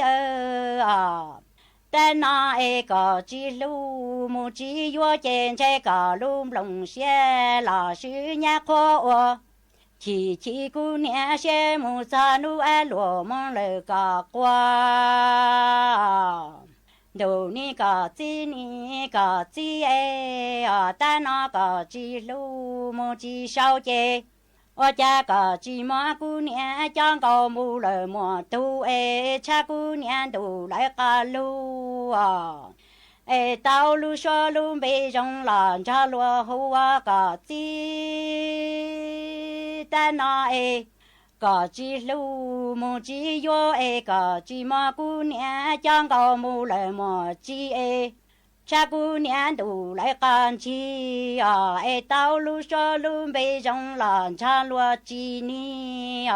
tên na cả chi lu mu chi yo trên che cả lum lồng xe là sư nhà khó chỉ cu nè xe mu sa nu lúa mong lời cả qua đồ ni cả chi ta nó cả chi lu mô chi sao chê ô cha cả chi má cu nè chang cầu mu lời mùa tu cha cu nè tu lại cả lu tao lu so lu bê trong làn cha lúa hoa cả chi ta nó cả chi lu mô chi yo cả chi ma cu nè chang cầu mu lời mò chi cha cu nè đủ lại can chi tao lu so lu bê trong làn cha lúa chi ni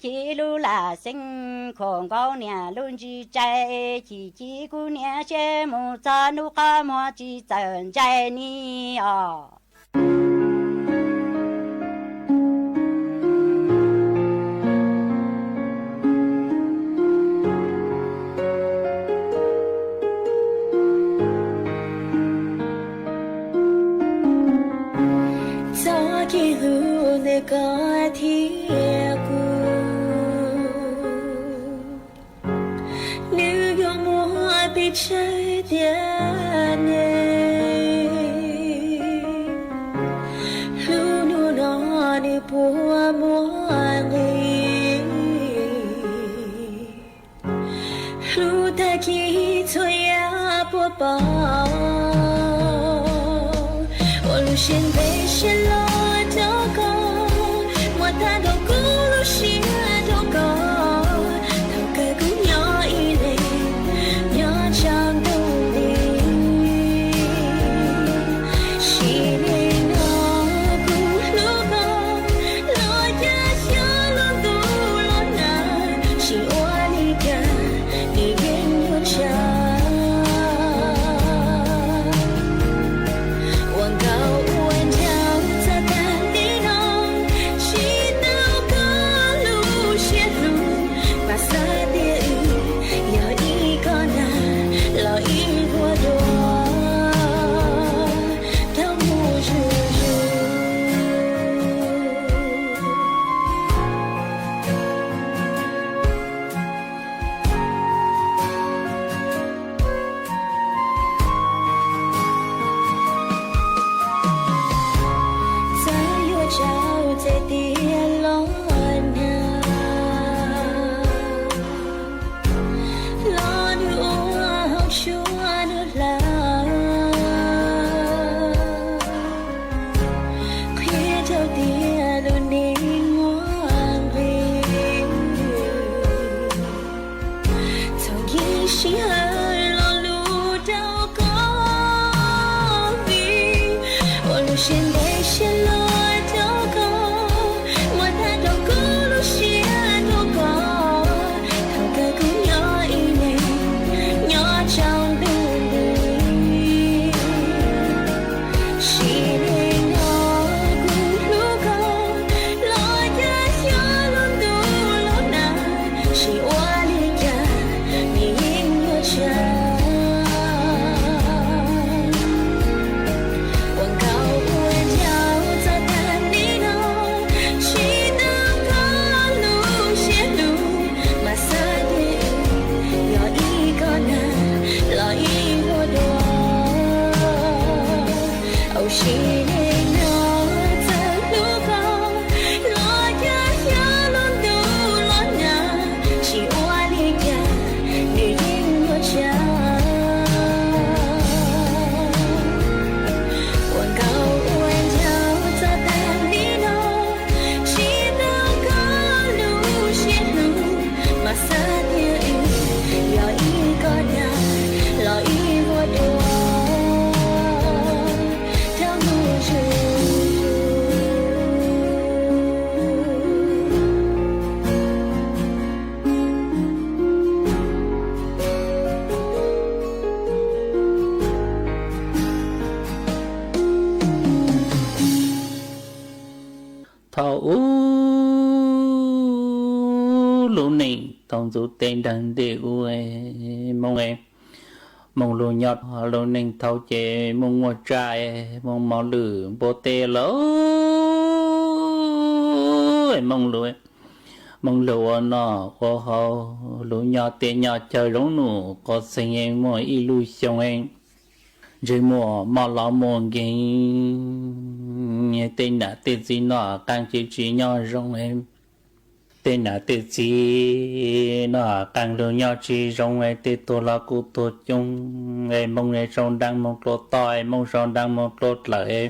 chỉ lu là sinh khổng cao nè luôn chi chạy chỉ cu nè che mu cha nu ca mò chi chân chạy ni Ki hu ne ka thi ku Lu yo mo bi chai dia ne Lu nu na ni po mo ngi Lu ta ki to ya po ba我路线被线了。ta đâu có lúc xia đâu có đâu cái cũng nhỏ ý lên nhỏ chẳng đâu đi chỉ nên nó cũng lúc đó lo cha cho luôn tu lo na chỉ oan đi cả đi đến nhau cha quảng cáo uốn chào thao lũ này thong dù tên đàn để mong em mong lũ nhọt lũ ninh thao chế mong ngọt trai mong mò lử bồ tê lỡ mong lũ nó có hậu lũ nhọt tê nhọt chờ rống nụ có sinh em mùa illusion em rồi mùa mò lọ mùa ghiền tên nạ tên gì nó càng chỉ nhỏ rong em tên nạ tên gì nó càng lừa nhỏ chỉ rong em tên tôi là cụ tôi chung em mong em son đang mong lột tỏi mong son đang mong lột lại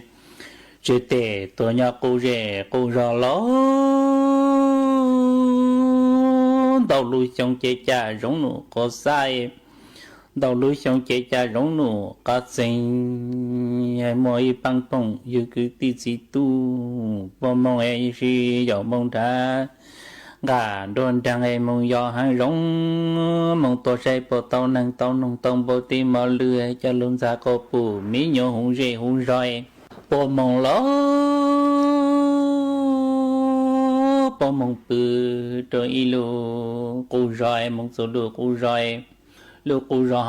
chỉ để tôi nhỏ cụ rể cụ rò ló đầu lùi trong chế cha rong nụ có sai đầu lối xong chế cha rong nụ cá sinh mọi băng tông như cứ tí gì tu bom mong ai si dạo mong đã gà đồn đang ai mong do hàng rong mong tôi say bộ tàu năng tàu nông tông bộ tim mà lừa cho luôn ra cô bù mí nhổ hùng rê hùng roi bộ mong ló bộ mong bự rồi ilu cô roi mong số đồ cô roi lúc cô rõ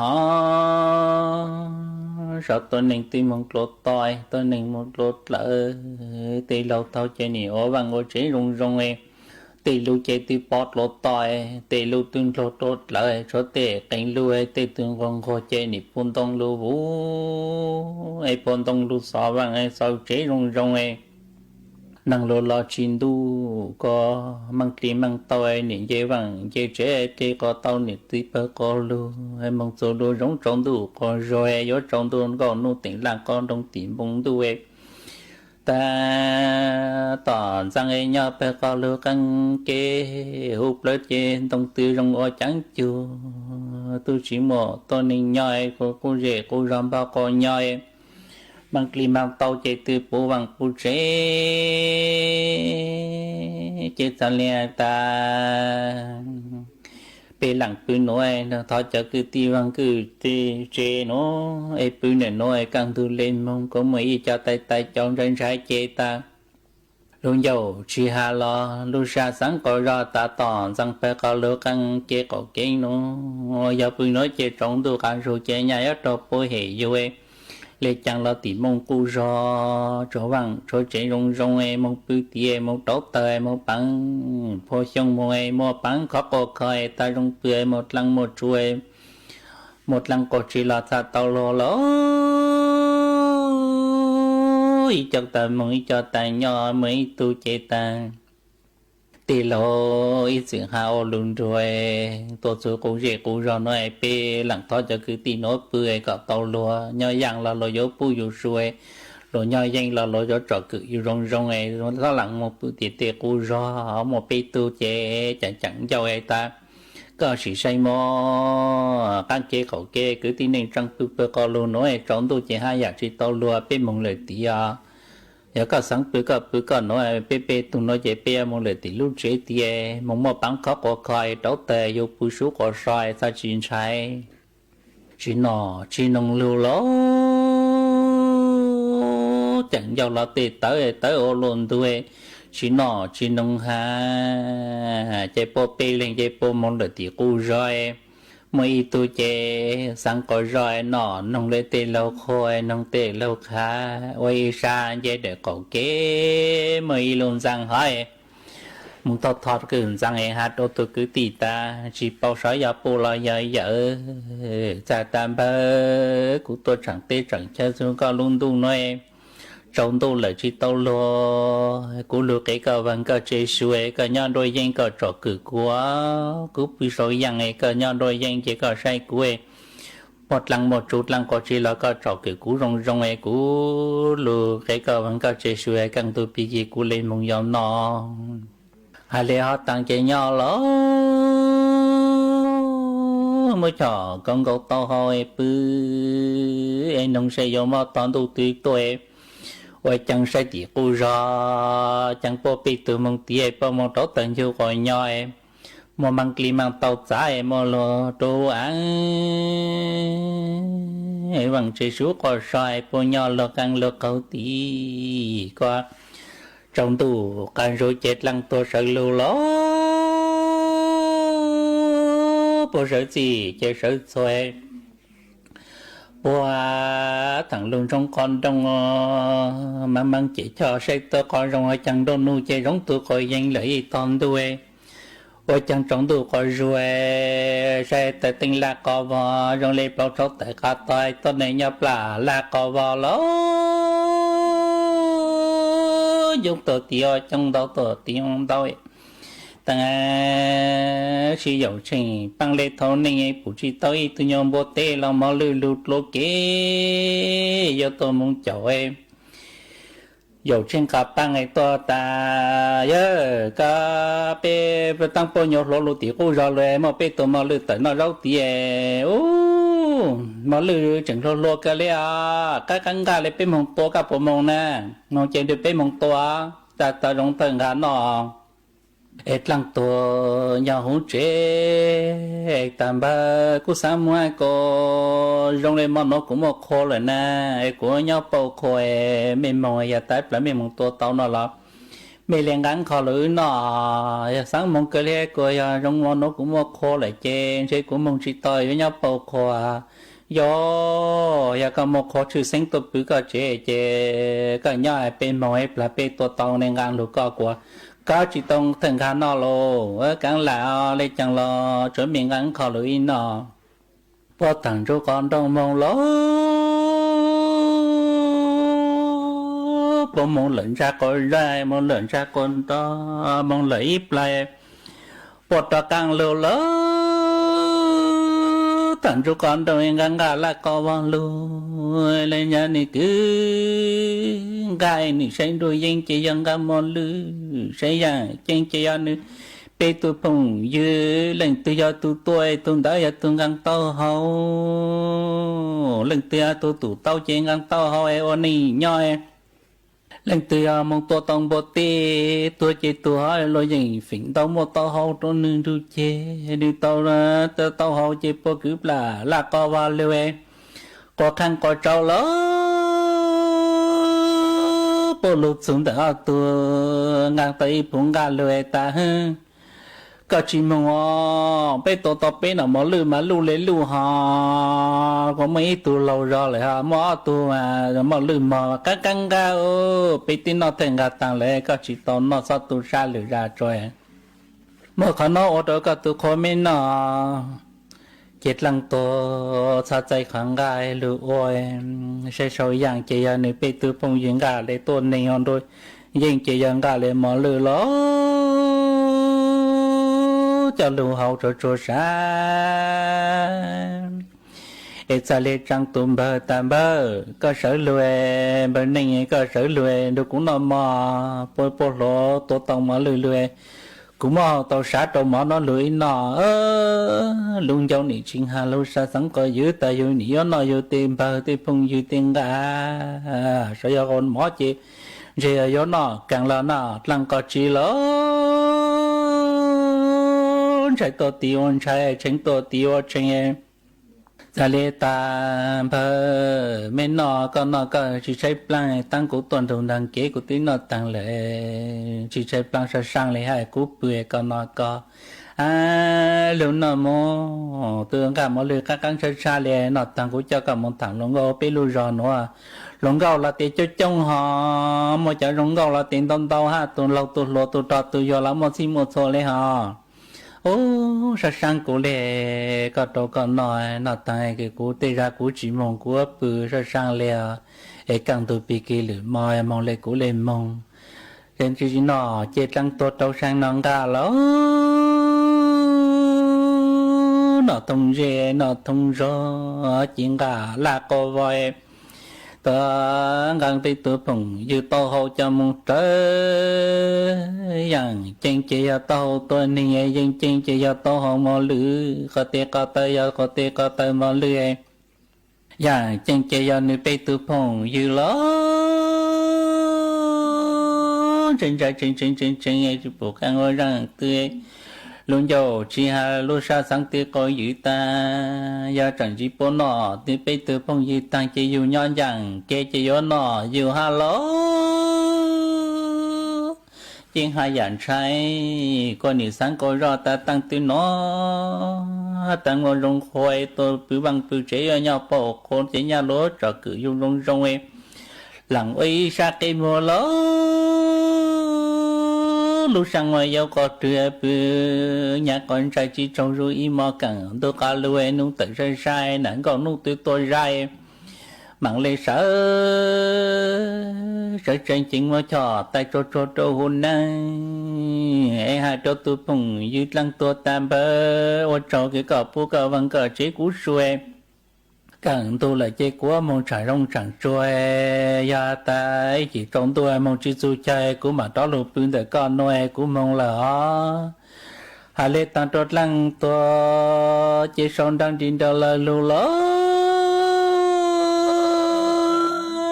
sao tôi nên tìm một lột tỏi tôi nên một lột lỡ tì lâu thao chơi nỉ ở bằng ngôi chế rung rung em tì lưu chơi tì bọt lột tỏi tì lưu tương lột lỡ số tì cảnh lưu ấy tì tương con khô chơi nỉ phun tông lưu vũ ấy phun tông lưu xó bằng ấy sao chế rung rung em năng lô lo chín đu có mang tí mang tàu ấy nị dễ vàng dễ chế thì có tàu nị tí bơ có lu hay mong số đu giống trống đu có rồi yếu trống đu có nụ tỉnh là con đông tím bông đu ấy ta tỏ rằng ấy nhau bơ có lu căng kê hụp lết trên tông tư trong ô trắng chua tôi chỉ một tôi nên nhoi của cô rể cô rắm bao con nhoi bằng kli mang tàu chạy từ phố bằng phố chế chế san lia ta bê lặng bự nói nó thọ cho cứ ti bằng cứ ti chế nó ấy bự này nói càng thu lên mong có mấy cho tay chọn trên trái chế ta luôn dầu chỉ hà lo lu sa sáng coi ra ta tỏ rằng phải có lứa càng chế có kiến nó giờ bự nói chế trong đồ càng số chế nhà ở trong phố hệ vui lê chẳng là tìm mong cu rò cho vàng cho chế rong rong em mong bự tiề mong tốt tơi mong bắn phô xong mong em mong bắn khó có khơi ta rong bự một lăng một chuối một lăng có chỉ là ta tàu lò ló ý cho ta mong ý cho ta nhỏ mấy tu chế ta tì lô ít sự hao luôn rồi tôi số cũng dễ cũng rồi nói pe lặng thôi cho cứ tì nói bươi cả tàu lúa nhoi yang là lúa dấu pu dấu suy lúa nhoi yang là lúa dấu trọ cứ dấu rong rong ấy nó lặng một bữa tiệt tiệt cũng rồi một pe tu chế chẳng cho ấy ta có sự say mò các chế khẩu kê cứ tì nên trăng bự bự có lúa nói trống tu chế hai dạng chỉ tàu lúa pe mong lời tì à giờ có sáng bữa có nói bê tụi nó chạy bê một lời tí lúc chế tiề mong mà bán khó có coi đấu tề vô bù số có sai ta chín trái chỉ nông lưu lố chẳng giàu là tê tới ô luôn thôi chỉ nông ha chạy bô bê lên chạy bô một lời tí cú rồi mấy tu chế sáng có rồi nọ nông lê tê lâu khôi nông tê lâu khá ôi xa dễ để cổ kế mấy luôn rằng hỏi muốn tao thoát cứ rằng ấy hát ô tôi cứ tì ta chỉ bao sói giờ bù lo giờ cha tam bơ của tôi chẳng tê chẳng chơi xuống có luôn tu nói trong tu là chỉ tao lo cú lừa cái cờ vàng cờ chế suy cờ nhon đôi danh cờ trọ cử quá cú bị soi yang ấy cờ nhon đôi danh chỉ cờ say cuối một lần một chút lần có chỉ là cờ trọ cử cú rong rong ấy cú lừa cái cờ vàng cờ chế suy càng tu bị gì cú lên mong giàu nọ hai lẽ họ tăng chế nhỏ lắm mới cho con gấu to hồi bự anh nông xây vô mà toàn tu tuyệt tuổi ôi chẳng sai tiếc cô ra chẳng có bị từ mong tiếc bao mong đó tận chiều gọi nhau em mà mang kli mang tàu giá em mà lo đồ ăn em bằng chế số có sai bao nhau lo càng lo cầu tí qua trong tù can rồi chết lăng tôi sợ lưu ló bố sợ gì chơi sợ xoay bố thằng luôn trong con trong mà mang chỉ cho sẽ tôi con trong chẳng đâu nu chơi giống tôi coi danh lợi toàn tôi ôi chẳng trong tôi coi rồi sẽ tới tình là có vào trong lấy bao số tại cả tôi này nhập là có vào ló dùng tổ tiêu trong đó tổ tiêu đâu ta sử dụng trình bằng lệ thấu này phụ chỉ tới tôi nhom bộ tê là mà lư lụt lô kế do tôi muốn chọn em dầu trên cả bằng ngày to ta nhớ cả bé tăng bao nhiêu lỗ lỗ tiền cô rồi mà bé tôi mà lư tới nó rau tiền mà lư chẳng lỗ lỗ cái này à các cán gà lại bé mông to các bộ mông nè mông chơi được bé mông to ta rong tầng gà nó et lăng to nhà hú chế tạm ba cú sáng mai có rong lên mà nó cũng một khô rồi nè của nhau bao khô mình mong ya tái lại mình mong to tao nó là mình liền gắn khó lưỡi nó sáng mong cái này của rong mà nó cũng một khô lại trên chế của mong chỉ tỏi với nhau bao khô do ya có một khó chữ sinh tôi cứ có chế cái nhà bên mong là bên to tao nên gắn được của có chỉ tông thần khá nó lô càng là lấy chẳng lo trở miệng ăn khó lưỡi nó bỏ thằng cho con đông mong lố bỏ mong lợn ra con ra mong lợn ra con to mong lợi ít lại bỏ cho càng lô lố thằng cho con đông ăn gà là có vang lùi lên nhà này cứ gai này sinh đôi dân chỉ dân gà mòn lư sẽ ra chân chỉ ăn nữa bé tôi phong dư lần tôi do tôi đã giờ tôi ngang tao hậu lần tôi tụ tao chơi ngang tao hậu em ôn này nhoi lần tôi mong tôi tông bồ tê tôi chơi tôi hỏi lo gì phỉnh tao một tao hậu trong nương tôi chơi đi tao ra tao hậu chơi bồ cướp là co vào lưu em có khăn có trâu lớn bộ lụt xuống đó tôi ngang tay phun gà lười ta hơn có chỉ mong bé tổ bé nào mà lư lấy lư họ có mấy tụ lâu rồi lại ha mỏ tụ mà lư mà các căng gà bé tin nó thành gà tăng lại có chỉ tao nó sao tụ ra lư ra rồi mà khả nó ở đó có tụ khó mấy nó chết lăng to xa chạy kháng gai lựa ôi sẽ sâu dạng chỉ là nếu bị tư phong diễn gà để tôn này hơn thôi nhưng chỉ dạng gà để mở lựa ló cho lưu hậu cho xa ít xa lê trăng tùm bờ tạm bờ có sở lùi bờ này có sở lùi được cũng nó mò bố lỗ tổ tông mở lùi cũng mà tàu sát tàu mà nó lưỡi nọ luôn châu nị chính hà lâu sa sáng có dưới ta dưới nị nó dưới tìm bờ tìm phong dưới tìm gà sao giờ còn mỏ chị giờ gió nọ càng là nọ lăng có chi lớn chạy to tiêu chạy tránh to tiêu tránh ra lê ta bờ men nọ có chỉ chạy plan tăng của tuần đồng đăng kế của tí nọ tăng lệ chỉ chạy plan sa sang lệ hai cú bưởi con nọ có lúc nọ mò tương cả mò lừa các căng sa lệ nọ tăng của cho cả một thằng lông gấu bé lu giò nữa lông gấu là tiền cho trong họ mò cho lông gấu là tiền tông tàu ha tuần lâu tuần lô tuần trọ tuần giò lắm mò xin một số lệ họ sa sang của lệ có đâu có nói nó tại cái cú tê ra cú chỉ mong của bự sa sang lệ ấy càng tụi bị kia lửa mong lệ cú lệ mong nên chỉ nó chết lăng tốt đâu sang non gà lắm nó thông rõ chuyện gà là cô voi ta ngang tay tôi phồng như tao hậu cho một trái yang chân chỉ tao tôi nên dân chân chỉ tao hậu mà lư có thể có tay mà lư yang chân chỉ như tay tôi phồng như ló chân ấy chụp bộ càng ngồi răng tươi luôn dầu chỉ hà lô sa sáng tiết có dữ ta ya chẳng chỉ bố nọ thì bây từ phong dữ tăng chỉ dù nhon rằng kê chỉ gió nọ dù hà lô chính hai dàn trái có nhiều sáng có rõ ta tăng từ nó tăng ngồi rong khoai tôi cứ bằng cứ chế ở nhau bộ con chế nhau lúa cho cứ dùng rong rong em lặng uy sa cây mùa lúa lúc sang ngoài giàu có trưa bữa nhà con trai chỉ trồng rồi im mò cẳng tôi cả lúa nung tự sai sai nãy còn nung tôi rai mạng lệ sợ tranh chính mà cho tay cho hôn năng ai hai cho tôi phùng dưới lăng tua tam bơ ô cho cái cỏ pu cỏ văng cỏ chế cú xuê càng tôi là chế của mong trải rong chẳng xuê ya tay chỉ trong tôi mong chỉ du chơi của mà đó lụp pin để con nuôi của mong là hà lê tan trốt lăng tua chế son đang trên đầu là lù ló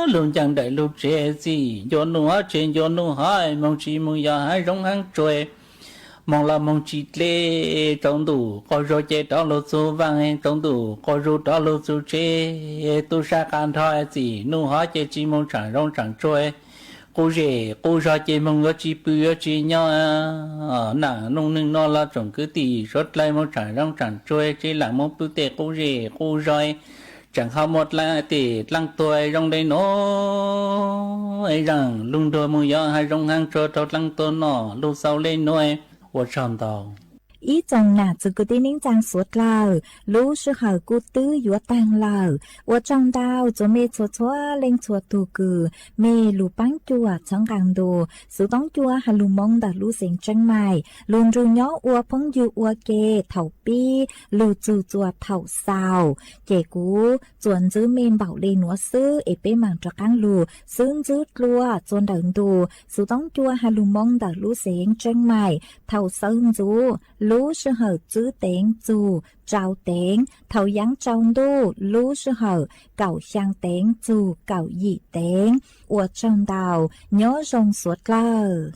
luôn chẳng đợi lúc trẻ gì cho nó trên cho nó hỏi mong chỉ mong giờ hai rong hang trôi mong là mong chỉ lê trong đủ có rồi chế đó lô số vàng trong đủ có rồi đó lô số chế tu sa can thôi gì nó hỏi chế chỉ mong chẳng rong chẳng trôi cô ra chế mong có chỉ bự chỉ nhau nặng nông nương nó là trồng cứ tỉ rốt lại mong chẳng rong chẳng trôi chỉ là mong bự tệ cô rồi chẳng hao một là tỷ lăng tuổi trong đây nó ấy rằng lung đôi mùi gió hay trong hang trôi trâu lăng tuổi nó lúc sau lên nuôi của tròn tàu 一种哪子个的人长说了，路是好古都约当了，我长到做没错错零错多个，没路帮助啊长港多，苏当助啊还路蒙的路线真卖，路如鸟我朋友我给头逼，路做做头少，结果转子面保利挪斯也被忙着干路，孙子路转等多，苏当助还路蒙的路线真卖，头孙子。lú sư hở chữ tiếng dù trao tiếng thầu giáng trong đu lú sư hở cậu sang tiếng dù cậu dị tiếng của trong đào nhớ rong suốt lờ